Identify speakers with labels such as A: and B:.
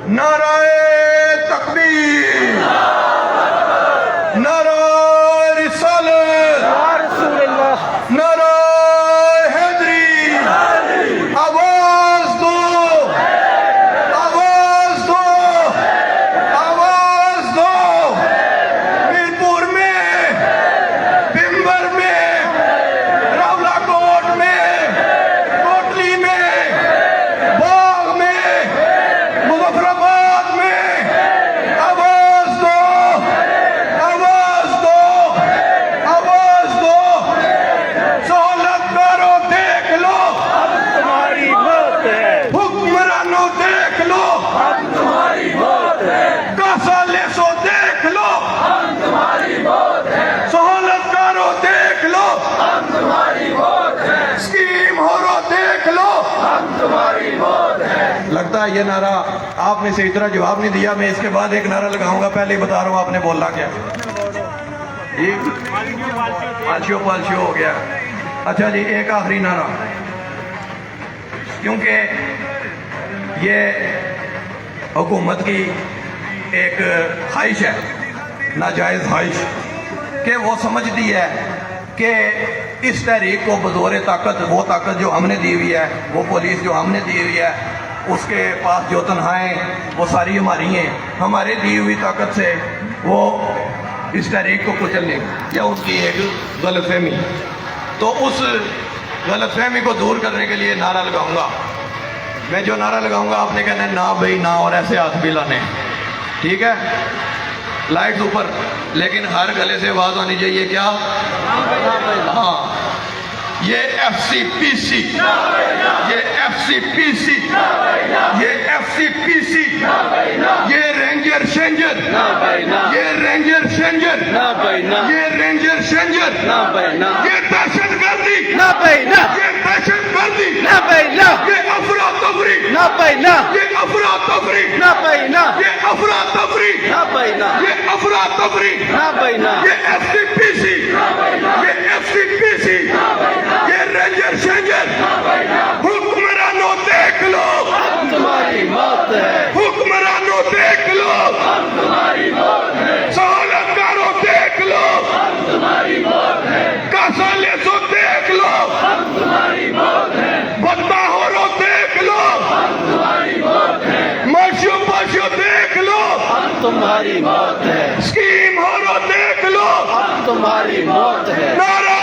A: नाराए तकबीर, नाराए रिसालत, नाराए हैदरी, आवाज दो, आवाज दो, आवाज दो। मीरपुर में, बिम्बर में, रावलाकोट में, कोटली में, बाग में, मुजफ्फराबाद में, आवाज दो, आवाज दो, आवाज दो। सहूलत करो, देख लो,
B: तुम्हारी मौत है,
A: हुक्मरानों देख लो,
B: हम तुम्हारी मौत है,
A: कासाले सो देख लो,
B: हम तुम्हारी मौत है,
A: सहूलत करो, देख लो,
B: हम तुम्हारी मौत है,
A: स्कीम हो रो, देख लो।
B: हम तुम्हारी मौत है।
A: लगता है ये नारा आपने से इतना जवाब नहीं दिया। मैं इसके बाद एक नारा लगाऊंगा, पहले ही बता रहा हूँ आपने बोलना क्या। जी पालशियो पालशियो हो गया। अच्छा जी, एक आखिरी नारा, क्योंकि ये हुकूमत की एक ख्वाहिश है, नाजायज़ ख्वाहिश, कि वो समझती है कि इस तहरीक को बज़ोर ताकत, वो ताकत जो हमने दी हुई है, वो पुलिस जो हमने दी हुई है, उसके पास जो तनख्वाहें वो सारी हमारी हैं, हमारे दी हुई ताकत से वो इस तहरीक को कुचल लेंगे, या उसकी एक गलतफहमी। तो उस गलतफहमी को दूर करने के लिए नारा लगाऊंगा। मैं जो नारा लगाऊंगा आपने कहना है ना भाई ना, और ऐसे हाथ भी लाने, ठीक है। लाइट्स ऊपर, लेकिन हर गले से आवाज आनी चाहिए क्या? हाँ, ये FCPC, ये FCPC, ये FCPC, ये रेंजर शेंजर, ये रेंजर शेंजर, ये रेंजर शेंजर, ये दहशत गर्दी,
B: ना भाई ना,
A: ये दहशत गर्दी,
B: ना भाई ना,
A: ये अफरा तफरी,
B: ना भाई ना,
A: ये अफरा तफरी,
B: ना भाई ना,
A: ये अफरा तफरी,
B: ना भाई ना,
A: ये अफरा तफरी,
B: ना भाई ना,
A: ये FCPC, ये FCPC, ये रेंजर शेंजर। हुक्मरानों देख लो,
B: हम तुम्हारी मौत है,
A: हुक्मरानों देख लो,
B: हम तुम्हारी मौत है,
A: सहूलतकारों देख लो,
B: हम तुम्हारी मौत है,
A: कासाले सो देख लो,
B: हम तुम्हारी मौत है,
A: बदमाहों देख लो,
B: हम तुम्हारी मौत है,
A: माशियो पाशियो देख लो,
B: हम तुम्हारी मौत है,
A: स्कीम हो रो देख लो।
B: हम तुम्हारी मौत है।
A: नारा